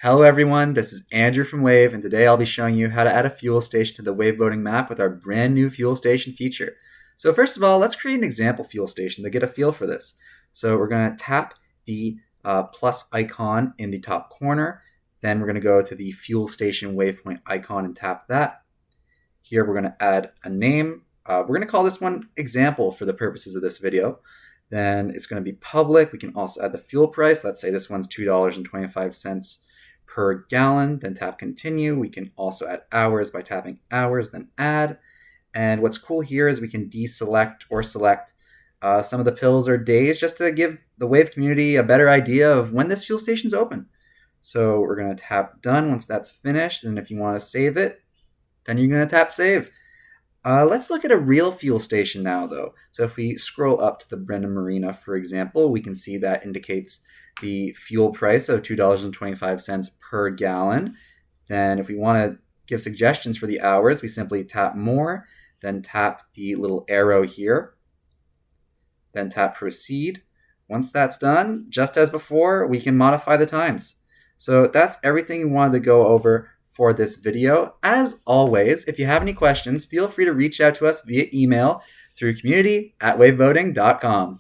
Hello everyone, this is Andrew from Wavve, and today I'll be showing you how to add a fuel station to the Wavve Boating map with our brand new fuel station feature. So first of all, let's create an example fuel station to get a feel for this. So we're going to tap the plus icon in the top corner, then we're going to go to the fuel station waypoint icon and tap that. Here we're going to add a name. We're going to call this one example for the purposes of this video. Then it's going to be public. We can also add the fuel price. Let's say this one's $2.25 per gallon, then tap continue. We can also add hours by tapping hours, then add. And what's cool here is we can deselect or select some of the pills or days just to give the Wavve community a better idea of when this fuel station's open. So we're going to tap done once that's finished, and if you want to save it, then you're going to tap save. Let's look at a real fuel station now, though. So if we scroll up to the Brenham Marina, for example, we can see that indicates the fuel price of $2.25 per gallon. Then if we want to give suggestions for the hours, we simply tap more, then tap the little arrow here, then tap proceed. Once that's done, just as before, we can modify the times. So that's everything we wanted to go over for this video. As always, if you have any questions, feel free to reach out to us via email through community@wavveboating.com.